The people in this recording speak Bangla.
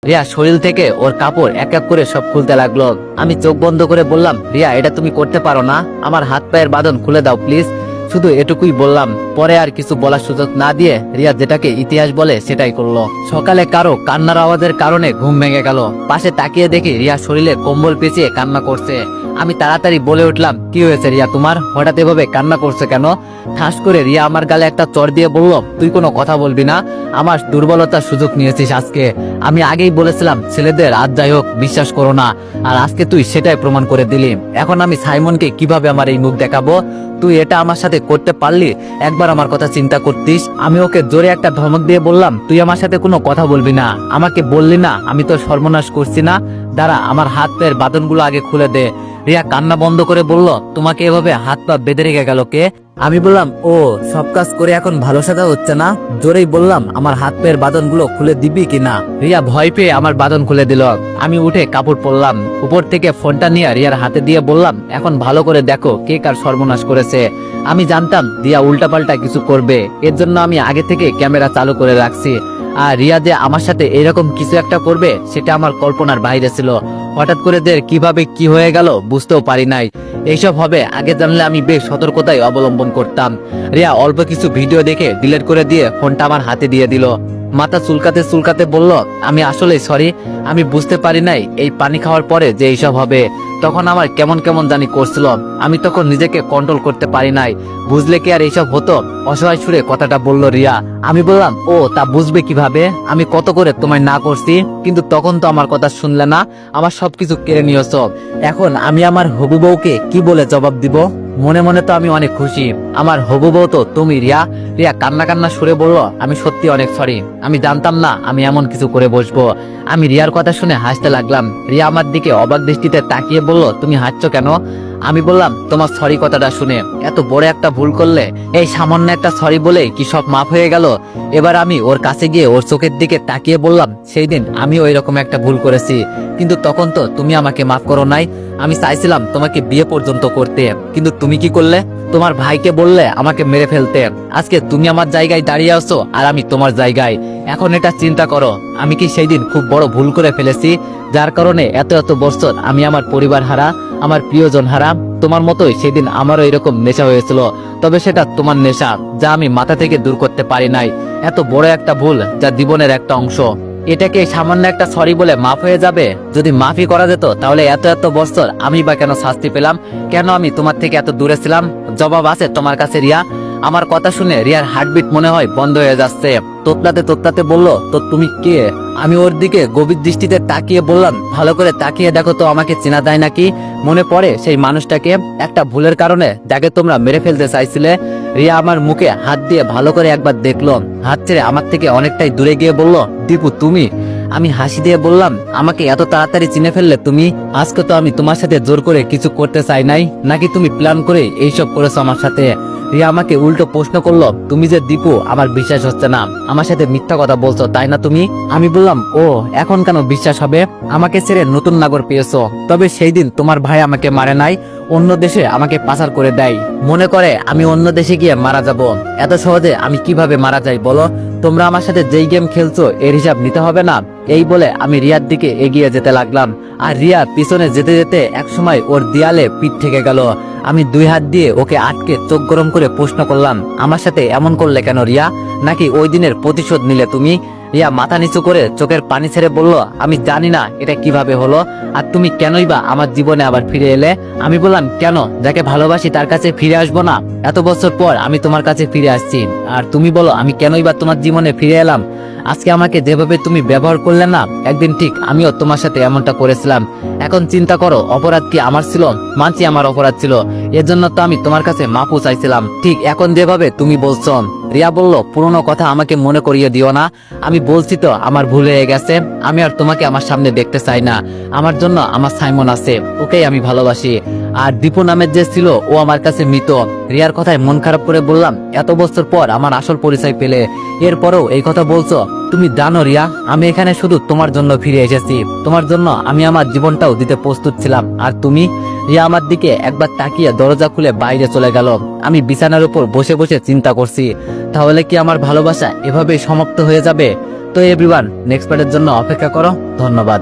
রিয়া শরীর থেকে ওর কাপড় এক এক করে সব খুলতে লাগলো। আমি চোখ বন্ধ করে বললাম, রিয়া এটা তুমি করতে পারো না, আমার হাত পায়ের বাঁধন খুলে দাও প্লিজ। শুধু এটুকুই বললাম। পরে আর কিছু বলার সুযোগ না দিয়ে রিয়া যেটাকে ইতিহাস বলে সেটাই করলো। সকালে কারো কান্নার আওয়াজের কারণে ঘুম ভেঙে গেল। পাশে তাকিয়ে দেখি রিয়া শরীরে কম্বল পেঁচিয়ে কান্না করছে। আমি তাড়াতাড়ি বলে উঠলাম, কি হয়েছে রিয়া তোমার, হঠাৎ এভাবে কান্না করছে কেন? ঠাস করে রিয়া আমার গালে একটা চড় দিয়ে বলল, তুই কোনো কথা বলবি না, আমার দুর্বলতার সুযোগ নিয়েছিস আজকে। আমি আগেই বলেছিলাম ছেলেদের আজ যাই হোক বিশ্বাস করো না, আর আজকে তুই সেটাই প্রমাণ করে দিলি। এখন আমি সাইমনকে কিভাবে আমার এই মুখ দেখাবো? তুই এটা আমার সাথে করতে পারলি? একবার আমার কথা চিন্তা করতিস। আমি ওকে জোরে একটা ধমক দিয়ে বললাম, তুই আমার সাথে কোনো কথা বলবি না, আমাকে বললি না আমি তো সর্বনাশ করছি না? দাঁড়া, আমার হাত পায়ের বাঁধনগুলো আগে খুলে দে। রিয়া কান্না বন্ধ করে বলল, তোমাকে এভাবে হাত পা বেঁধে রেখে গেল কে? আমি বললাম, ও সব কাজ করে এখন ভালো সাজা হচ্ছে না? জোরেই বললাম, আমার হাত পায়ের বাঁধনগুলো খুলে দিবি কিনা? রিয়া ভয় পেয়ে আমার বাঁধন খুলে দিল। আমি উঠে কাপড় পরলাম, উপর থেকে ফোনটা নিয়ে রিয়ার হাতে দিয়ে বললাম, এখন ভালো করে দেখো কে কার সর্বনাশ করেছে। আমি জানতাম রিয়া উল্টাপাল্টা কিছু করবে, এর জন্য আমি আগে থেকে ক্যামেরা চালু করে রাখছি। আর রিয়া যে আমার সাথে এরকম কিছু একটা করবে সেটা আমার কল্পনার বাইরে ছিল। হঠাৎ করে কিভাবে কি হয়ে গেল বুঝতেও পারি নাই। এইসব হবে আগে জানলে আমি বেশ সতর্কতাই অবলম্বন করতাম। রিয়া অল্প কিছু ভিডিও দেখে ডিলিট করে দিয়ে ফোনটা আমার হাতে দিয়ে দিল। মাথা চুলকাতে চুলকাতে বলল, আমি আসলেই সরি, আমি বুঝতে পারি নাই এই পানি খাওয়ার পরে যে এইসব হবে। তখন আমার কেমন কেমন জানি করছিল, আমি তখন নিজেকে কন্ট্রোল করতে পারি নাই। বুঝলে কি আর এইসব হতো? অসহায় সুরে কথাটা বলল রিয়া। আমি বললাম, ও তা বুঝবে কিভাবে, আমি কত করে তোমায় না করছি, কিন্তু তখন তো আমার কথা শুনলে না, আমার সবকিছু কেড়ে নিয়েছ। এখন আমি আমার হবু বউকে কি বলে জবাব দিব? মনে মনে তো আমি অনেক খুশি, আমার হবু বউ তো তুমি রিয়া। রিয়া কান্না কান্না সুরে বলল, আমি সত্যি অনেক সরি, আমি জানতাম না আমি এমন কিছু করে বসবো। আমি রিয়ার কথা শুনে হাসতে লাগলাম। রিয়া আমার দিকে অবাক দৃষ্টিতে তাকিয়ে বলল, তুমি হাসছো কেন? আমি বললাম, তোমার সরি কথাটা শুনে এত বড় একটা ভুল করলে, এই সামান্য একটা সরি বলে কি সব মাফ হয়ে গেল? এবার আমি ওর কাছে গিয়ে ওর চোখের দিকে তাকিয়ে বললাম, সেই দিন আমিও এরকম একটা ভুল করেছি, কিন্তু তখন তো তুমি আমাকে মাফ করো নাই। আমি চাইছিলাম তোমাকে বিয়ে পর্যন্ত করতে, কিন্তু তুমি কি করলে? তোমার ভাইকে বললে আমাকে মেরে ফেলতে। আজকে তুমি আমার জায়গায় দাঁড়িয়ে আছো আর আমি তোমার জায়গায়। এখন এটা চিন্তা করো, আমি কি সেই দিন খুব বড় ভুল করে ফেলেছি, যার কারণে এত এত বছর আমি আমার পরিবার হারা, আমার প্রিয়জন হারা? তোমার মতোই সেদিন আমারও এরকম নেশা হয়েছিল, তবে সেটা তোমার নেশা, যা আমি মাথা থেকে দূর করতে পারি নাই। এত বড় একটা ভুল যা জীবনের একটা অংশ, এটাকে সামান্য একটা সরি বলে মাফ হয়ে যাবে? যদি মাফই করা যেত তাহলে এত এত বছর আমি বা কেন শাস্তি পেলাম? কেন আমি তোমার থেকে এত দূরে ছিলাম? জবাব আছে তোমার কাছে রিয়া? আমার কথা শুনে রিয়ার হার্টবিট মনে হয় বন্ধ হয়ে যাচ্ছে। তোতলাতে তোতলাতে বলল, তো তুমি কে? আমি ওর দিকে গভীর দৃষ্টিতে তাকিয়ে বললাম, ভালো করে তাকিয়ে দেখো তো, আমাকে চেনা যায় নাকি? মনে পড়ে সেই মানুষটাকে, একটা ভুলের কারণে যাকে তোমরা মেরে ফেলতে চাইছিলে? রিয়া আমার মুখে হাত দিয়ে ভালো করে একবার দেখলো, হাত ছেড়ে আমার থেকে অনেকটাই দূরে গিয়ে বলল, দীপু তুমি? আমি হাসি দিয়ে বললাম, আমাকে এত তাড়াতাড়ি চিনে ফেললে তুমি? আজকে তো আমি তোমার সাথে জোর করে কিছু করতে চাই নাই, নাকি তুমি প্ল্যান করে এইসব করেছো আমার সাথে? রিয়া আমাকে উল্টো প্রশ্ন করলো, তুমি যে দীপু আমার বিশ্বাস হচ্ছে না, আমার সাথে মিথ্যা কথা বলছো তাই না তুমি? আমি বললাম, ও এখন কেন বিশ্বাস হবে? আমাকে ছেড়ে নতুন নাগর পেয়েছো, তবে সেই দিন তোমার ভাই আমাকে মারে নাই, অন্য দেশে আমাকে পাচার করে দেয়, মনে করে আমি অন্য দেশে গিয়ে মারা যাব। এত সহজে আমি কিভাবে মারা যাই বলো? তোমরা আমার সাথে যেই গেম খেলছো এর হিসাব নিতে হবে না? এই বলে আমি রিয়ার দিকে এগিয়ে যেতে লাগলাম, আর রিয়া পিছনে যেতে যেতে একসময় ওর দেয়ালে পিঠ থেকে গেল। আমি দুই হাত দিয়ে ওকে আটকে চোখ গরম করে প্রশ্ন করলাম, আমার সাথে এমন করলে কেন রিয়া? নাকি ওই দিনের প্রতিশোধ নিলে তুমি? রিয়া মাথা নিচু করে চোখের পানি ছেড়ে বলল, আমি জানি না এটা কিভাবে হলো, আর তুমি কেনই বা আমার জীবনে আবার ফিরে এলে? আমি বললাম, কেন, যাকে ভালোবাসি তার কাছে ফিরে আসবো না? এত বছর পর আমি তোমার কাছে ফিরে আসছি, আর তুমি বলো আমি কেনই বা তোমার জীবনে ফিরে এলাম? আজকে আমাকে যেভাবে তুমি ব্যবহার করলে না, একদিন ঠিক আমিও তোমার সাথে এমনটা করেছিলাম। এখন চিন্তা করো, অপরাধ কি আমার ছিল? মানছি আমার অপরাধ ছিল, এর জন্য তো আমি তোমার কাছে মাফও চাইছিলাম, ঠিক এখন যেভাবে তুমি বলছো। রিয়া বলল, পুরনো কথা আমাকে মনে করিয়ে দিও না, আমি বলছি তো আমার ভুল হয়ে গেছে, আমি আর তোমাকে আমার সামনে দেখতে চাই না। আমার জন্য আমার সাইমন আছে, ওকেই আমি ভালোবাসি, আর দীপু নামের যে ছিল ও আমার কাছে মৃত। রিয়ার কথায় মন খারাপ করে বললাম, এত বছর পর আমার আসল পরিচয় পেলে এরপরেও এই কথা বলছো? তুমি জানো রিয়া, আমি এখানে শুধু তোমার জন্য ফিরে এসেছি, তোমার জন্য আমি আমার জীবনটাও দিতে প্রস্তুত ছিলাম, আর তুমি? রিয়া আমার দিকে একবার তাকিয়ে দরজা খুলে বাইরে চলে গেল। আমি বিছানার উপর বসে বসে চিন্তা করছি, তাহলে কি আমার ভালোবাসা এভাবেই সমাপ্ত হয়ে যাবে? তো তো এভরিওয়ান, নেক্সট পার্টের জন্য অপেক্ষা করো। ধন্যবাদ।